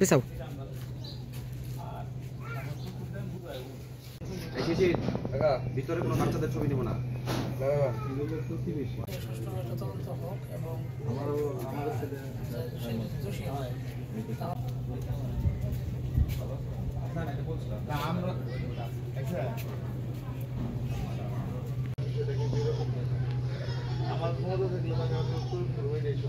Bisaw. ভিতরে কোনো বাচ্চাদের ছবি নেব না। আমার মনে দেখলো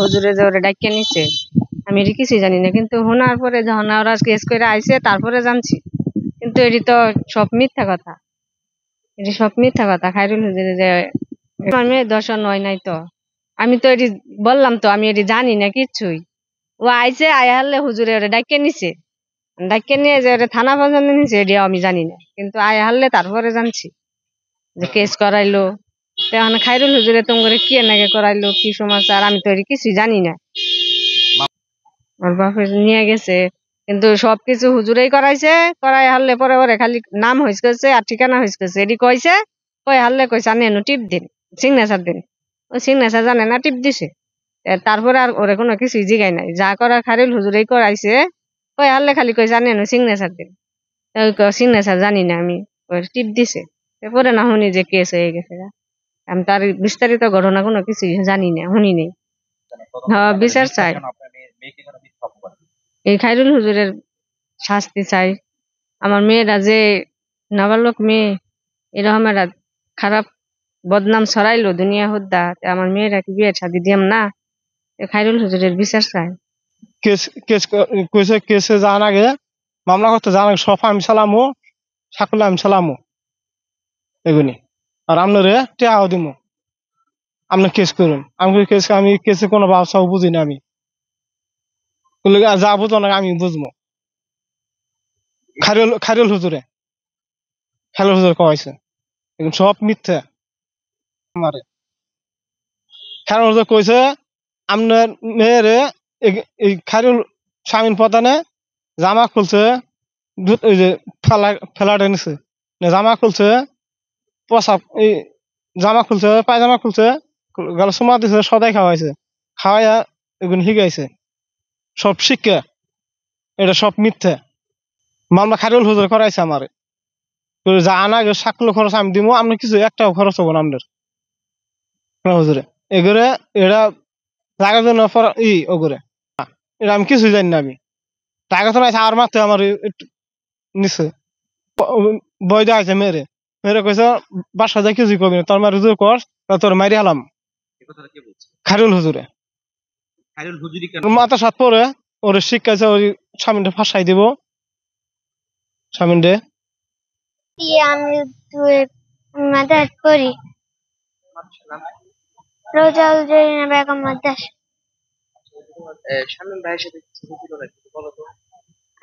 হুজুরে যে ওরে ডাইকে নিছে আমি এটি কিছুই জানি না, কিন্তু শোনার পরে যখন ওরা কেস করে আইছে তারপরে জানছি। কিন্তু এটি তো সব মিথ্যা কথা, এটি সব মিথ্যা কথা। খায়রুল হুজুরে যে আমার মেয়ে দর্শন হয় নাই, তো আমি তো এটি বললাম তো আমি এটি জানি না কিচ্ছুই। ও আইছে আয়া হারলে হুজুরে ওরে ডাইকে নিছে, ডাইকে নিয়ে যে ওরে থানা পর্যন্ত নিছে এটি আমি জানি না, কিন্তু আয়া হারলে তারপরে জানছি যে কেস করাইলো। এখন খায়রুল হুজুরে তোমার কি নাকি করাইলো, কি সমাচার, আমি তো এটি কিছুই জানি না। ওর বাপের নিয়ে গেছে, কিন্তু সবকিছু হুজুরেই করাইছে। করাই হারলে পরে ওরে খালি নাম হইছে আর ঠিকানা হইছে এটি কইছে। কই হারলে কইছে আনি এনো টিপ দিন, সিগনেচার দিন। ও সিগনেচার জানে না, টিপ দিছে। তারপরে আর ওরে কোনো কিছুই জিগাই নাই, যা করা খায়রুল হুজুরেই করাইছে। কই হারলে খালি কইছে আনি এনো সিগনেচার দিন। সিগনেচার জানি না আমি, ওর টিপ দিছে। এরপরে না শুনি যে কেস হয়ে গেছে। আমি তার বিস্তারিত ঘটনা কোনো কিছুই জানি না, শুনি নেই। হ্যাঁ, বিচার চাই। এই খায়রুল হুজুরের শাস্তি চাই। আমার মেয়েরা যে নাবালক মেয়ে, এরকম একটা খারাপ বদনাম ছড়াইলো দুনিয়া হুদ্দা, আমার মেয়েরা কি বিয়ে শাদি দিয়াম না? খায়রুল হুজুরের বিচার চাই। কেস কেস কইছে কেসে যাওয়ার আগে মামলা করতে যাওয়ার আগে সফা আমি চালামো, সাকুল্লা আমি চালামো এগুনি। আর আপনারে টেহাও দিমো, আপনি কেস করুন। আমি কেসে কোনো ব্যবসাও বুঝি না। আমি যা বুঝো না আমি বুঝবো। খায়রুল হুজুরে কয়েছে সব মিথ্যা। আমারে খায়রুল হুজুর কইছে আপনার মেয়েরে এই খায়রুল স্বামীন প্রধানে জামা খুলছে, ওই যে ফেলাটে নিছে, জামা খুলছে, পোশাক এই জামা খুলছে, পায়জামা খুলছে, গলা সুমা দিছে, সদাই খাওয়াইছে, খাওয়াইয়া এগুলো শিখাইছে। সব শিক্ষা, এটা সব মিথ্যা মামলা খায়রুল হুজুর করাইছে। আমারে যা আনা সাকলো খরচ আমি দিব, আপনার কিছু একটাও খরচ হবো না আপনার হুজুরে। এগুলো এরা টাকার জন্য ওগুলো এটা আমি কিছু জানি না। আমি টাকা তো নাই, আর মাত্র আমার নিচ্ছে বই দেওয়া হয়েছে মেরে মেরে কইছে বাসা যায় কিছুই করবি না, তোর মার হুজুর কর, তোর মারি হালাম। খায়রুল হুজুরে মাথা সাত পরে ওর শিক্ষাছে, ওই স্বামীনটা ফাঁসাই দিব। স্বামীনটা আমি মাদার করি রোজাল জরিনা বেগম মাদ্রাসা।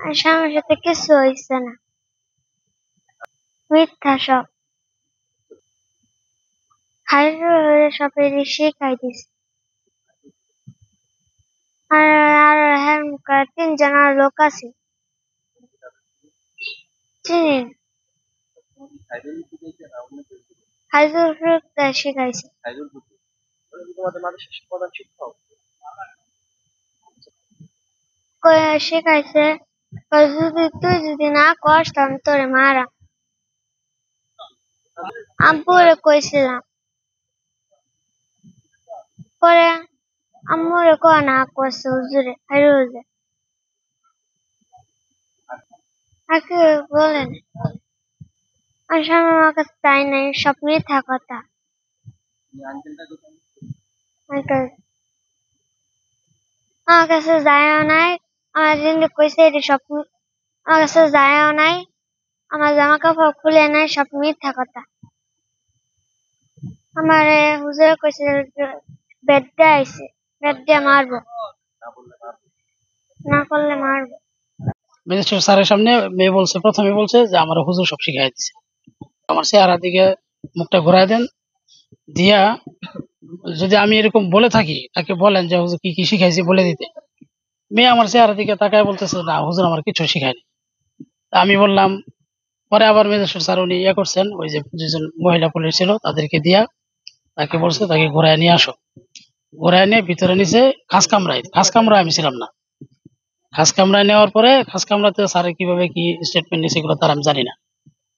আর স্বামীর সাথে কিছু হয়েছে না, মিথ্যা সব। খাইরুল সবের শিখাই দিছে। আর আর হ্যাঁ 3 জন আর লোক আছে, চিনি না। খাইরুল শিখাইছে। শিখাইছে তুই যদি না করস তাহলে তোরে মারা। আব্বুরে কইছিলাম, পরে আম্মুরে কয় না করছে হুজুরে খাইরুলে। আর কি বলেন, আর স্বামী আমার কাছে চাই নাই, সব মিথ্যা কথা। আমার কাছে যায়ও নাই, আমার জিন্দে কইছে এটি সব আমার কাছে যায়ও নাই, আমার জামা কাপড় খুলে নাই, সব মিথ্যা কথা। আমার হুজুরে কইছে বেদ দিয়ে আইছে, বেদ দিয়ে মারবো, না করলে মারবো। ম্যাজিস্ট্রেট স্যারের সামনে মেয়ে বলছে, প্রথমে বলছে যে আমার হুজুর সব শিখাই দিছে। আমার চেহারা দিকে মুখটা ঘুরাই দেন, দিয়া যদি আমি এরকম বলে থাকি তাকে বলেন যে হুজুর কি কি শিখাইছি বলে দিতে। মেয়ে আমার চেহারা দিকে তাকায় বলতেছে না হুজুর আমার কিছু শিখায়নি। তা আমি বললাম, পরে আবার ম্যাজিস্ট্রেট স্যার উনি ইয়ে করছেন, ওই যে দুজন মহিলা পুলিশ ছিল তাদেরকে দিয়া তাকে বলছে তাকে ঘুরায় নিয়ে আসো। ঘুরায় নিয়ে ভিতরে নিচে খাস কামরায় আমি ছিলাম না। খাস কামরায় নেওয়ার পরে খাস কামরাতে স্যারের কিভাবে কি স্টেটমেন্ট নিছে এগুলো তার আমি জানি না।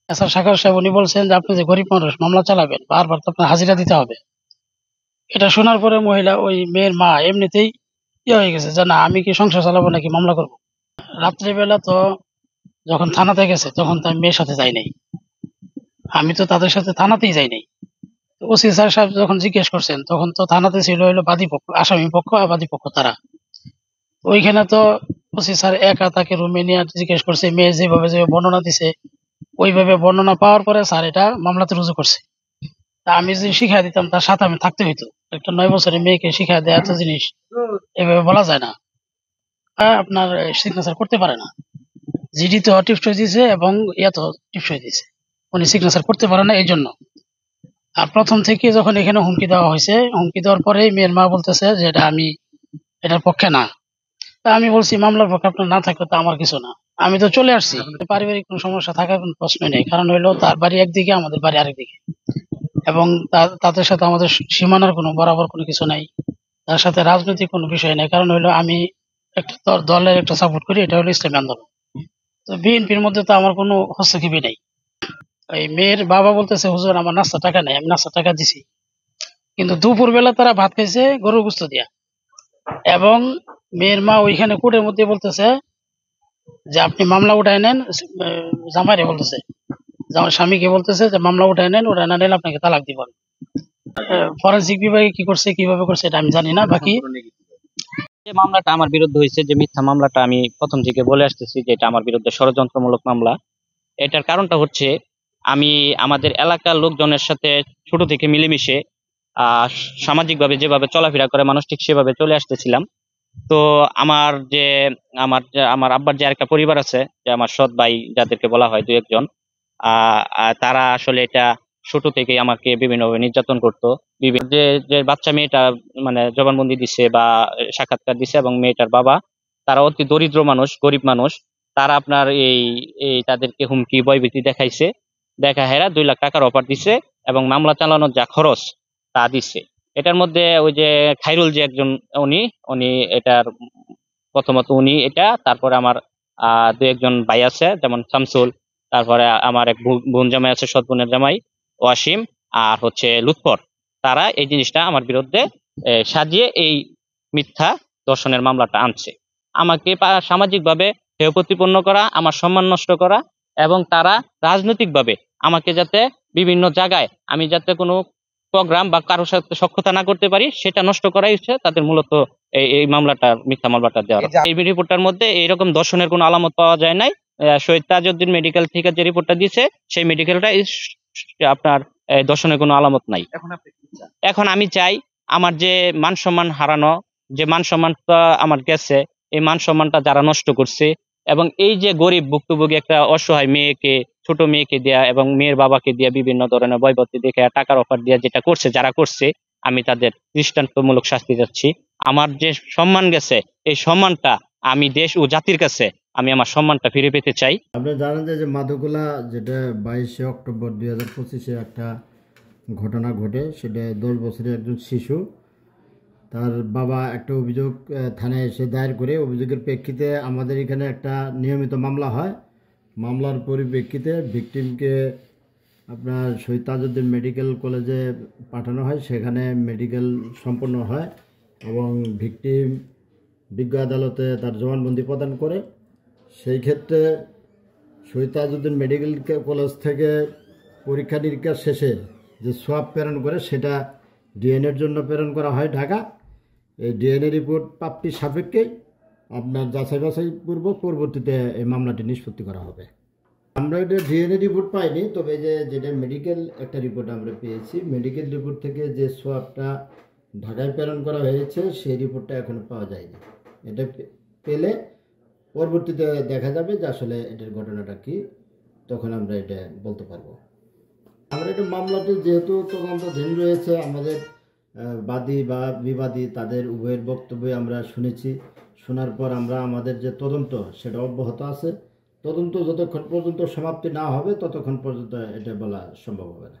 স্যার সাখার সাহেব উনি বলছেন যে আপনি যে গরিব মানুষ, মামলা চালাবেন, বারবার তো আপনার হাজিরা দিতে হবে। এটা শোনার পরে মহিলা ওই মেয়ের মা এমনিতেই ইয়ে হয়ে গেছে যে না আমি কি সংসার চালাবো নাকি মামলা করবো। রাত্রিবেলা তো যখন থানাতে গেছে তখন তো আমি মেয়ের সাথে যাই নাই, আমি তো তাদের সাথে থানাতেই যাই নাই। ওসি স্যার সাহেব যখন জিজ্ঞেস করছেন তখন তো থানাতে ছিল হইলো বাদী পক্ষ, আসামি পক্ষ আর বাদী পক্ষ তারা। ওইখানে তো ওসি স্যার একা তাকে রুমে নিয়ে জিজ্ঞেস করছে, মেয়ে যেভাবে যে বর্ণনা দিছে ওইভাবে বর্ণনা পাওয়ার পরে স্যার এটা মামলাতে রুজু করছে। তা আমি যদি শিখাই দিতাম তার সাথে আমি থাকতে হইতো। একটা 9 বছরের মেয়েকে শিখাই দেয় এত জিনিস এভাবে বলা যায় না। আপনার সিগনেচার করতে পারে না। জিডি তো টিপসই দিয়েছে এবং ইয়া তো টিপসই দিয়েছে, উনি সিগনেচার করতে পারে না এই জন্য। আর প্রথম থেকে যখন এখানে হুমকি দেওয়া হয়েছে, হুমকি দেওয়ার পরেই মেয়ের মা বলতেছে যে এটা আমি এটার পক্ষে না। তা আমি বলছি মামলার পক্ষে আপনার না থাকলে তো আমার কিছু না, আমি তো চলে আসছি। পারিবারিক কোনো সমস্যা থাকার কোনো প্রশ্ন নেই, কারণ হইলো তার বাড়ি একদিকে আমাদের বাড়ি আরেকদিকে, এবং তাদের সাথে আমাদের সীমানার কোনো বরাবর কোনো কিছু নাই, তার সাথে রাজনৈতিক কোনো বিষয় নেই। কারণ হইলো আমি একটা দলের একটা সাপোর্ট করি, এটা হলো ইসলামী আন্দোলন। তো বিএনপির মধ্যে তো আমার কোনো হস্তক্ষেপই নেই। এই মেয়ের বাবা বলতেছে হুজুর আমার নাস্তা টাকা নেই, আমি নাস্তা টাকা দিছি, কিন্তু দুপুর বেলা তারা ভাত খাইছে গরুর গোস্ত দিয়া। এবং মেয়ের মা ওইখানে কোর্টের মধ্যে বলতেছে যে আপনি মামলা উঠায় নেন, জামাইরে বলতেছে, আমার স্বামীকে বলতেছে যে মামলা উঠায় নেন, উঠায় না নিলে আপনাকে তালাক দিব। ফরেন্সিক বিভাগে কি করছে কিভাবে করছে এটা আমি জানি না। বাকি যে মামলাটা আমার বিরুদ্ধে হয়েছে, যে মিথ্যা মামলাটা, আমি প্রথম থেকে বলে আসতেছি যে এটা আমার বিরুদ্ধে ষড়যন্ত্রমূলক মামলা। এটার কারণটা হচ্ছে আমি আমাদের এলাকার লোকজনের সাথে ছোট থেকে মিলেমিশে সামাজিকভাবে যেভাবে চলাফেরা করে মানুষ ঠিক সেভাবে চলে আসতেছিলাম। তো আমার আব্বার যে আরেকটা পরিবার আছে, যে আমার সৎ ভাই যাদেরকে বলা হয় 2-1 জন, তারা আসলে এটা ছোট থেকে আমাকে বিভিন্নভাবে নির্যাতন করতো। বিভিন্ন যে যে বাচ্চা মেয়েটা মানে জবানবন্দি দিছে বা সাক্ষাৎকার দিছে, এবং মেয়েটার বাবা, তারা অতি দরিদ্র মানুষ, গরিব মানুষ। তারা আপনার এই এই তাদেরকে হুমকি ভয়ভীতি দেখাইছে, দেখা হেরা 2 লাখ টাকার অফার দিছে, এবং মামলা চালানোর যা খরচ তা দিছে। এটার মধ্যে ওই যে খাইরুল যে একজন, উনি উনি এটার প্রথমত উনি এটা, তারপরে আমার 2-1 জন ভাই আছে যেমন শামসুল, তারপরে আমার এক বোন জামাই আছে, সৎ বোনের জামাই ওয়াসিম, আর হচ্ছে লুৎফর। তারা এই জিনিসটা আমার বিরুদ্ধে সাজিয়ে এই মিথ্যা ধর্ষণের মামলাটা আনছে। আমাকে সামাজিকভাবে হেয় প্রতিপন্ন করা, আমার সম্মান নষ্ট করা, এবং তারা রাজনৈতিকভাবে আমাকে যাতে বিভিন্ন জায়গায় আমি যাতে কোনো প্রোগ্রাম বা কারোর সাথে সখ্যতা না করতে পারি, সেটা নষ্ট করাই হচ্ছে তাদের মূলত এই মামলাটা, মিথ্যা মামলাটা দেওয়া। এই রিপোর্টটার মধ্যে এইরকম ধর্ষণের কোনো আলামত পাওয়া যায় নাই। শহীদ তাজউদ্দিন মেডিকেল থেকে যে রিপোর্টটা দিয়েছে, সেই মেডিকেলটা আপনার ধর্ষণের কোনো আলামত নাই। এখন আমি চাই আমার যে মান সম্মান হারানো, যে মান সম্মানটা আমার গেছে, এই মান সম্মানটা যারা নষ্ট করছে, এবং এই যে গরিব ভুক্তভোগী একটা অসহায় মেয়েকে, ছোট মেয়েকে দেয়া এবং মেয়ের বাবাকে দেয়া বিভিন্ন ধরনের বয়বত্তি দেখে টাকার অফার দেওয়া যেটা করছে, যারা করছে, আমি তাদের দৃষ্টান্তমূলক শাস্তি চাচ্ছি। আমার যে সম্মান গেছে, এই সম্মানটা আমি দেশ ও জাতির কাছে আমি আমার সম্মানটা ফিরে পেতে চাই। আপনি জানেন যে মাধবকুলা, যেটা 22শে অক্টোবর 2025-এ একটা ঘটনা ঘটে, সেটা 10 বছরের একজন শিশু, তার বাবা একটা অভিযোগ থানায় এসে দায়ের করে, অভিযোগের প্রেক্ষিতে আমাদের এখানে একটা নিয়মিত মামলা হয়। মামলার পরিপ্রেক্ষিতে ভিকটিমকে আপনার শহীদ তাজউদ্দিন মেডিকেল কলেজে পাঠানো হয়, সেখানে মেডিকেল সম্পন্ন হয় এবং ভিকটিম বিজ্ঞ আদালতে তার জবানবন্দি প্রদান করে। সেই ক্ষেত্রে শহীদ তাজউদ্দিন মেডিকেল কলেজ থেকে পরীক্ষা নিরীক্ষা শেষে যে সোয়াব প্রেরণ করে, সেটা ডিএনএর জন্য প্রেরণ করা হয় ঢাকা। এই ডিএনএ রিপোর্ট প্রাপ্তির সাপেক্ষে আপনার যাচাই বাছাই পূর্বক পরবর্তীতে এই মামলাটি নিষ্পত্তি করা হবে। আমরা এটা ডিএনএ রিপোর্ট পাইনি, তবে যেটা মেডিকেল একটা রিপোর্ট আমরা পেয়েছি, মেডিকেল রিপোর্ট থেকে যে সোয়াবটা ঢাকায় প্রেরণ করা হয়েছে সেই রিপোর্টটা এখনো পাওয়া যায়নি। এটা পেলে পরবর্তীতে দেখা যাবে যে আসলে এটার ঘটনাটা কি, তখন আমরা এটা বলতে পারবো। আমরা এটা মামলাটি যেহেতু তদন্তাধীন রয়েছে, আমাদের বাদী বা বিবাদী তাদের উভয়ের বক্তব্য আমরা শুনেছি। শোনার পর আমরা আমাদের যে তদন্ত সেটা অব্যাহত আছে। তদন্ত যতক্ষণ পর্যন্ত সমাপ্তি না হবে ততক্ষণ পর্যন্ত এটা বলা সম্ভব হবে না।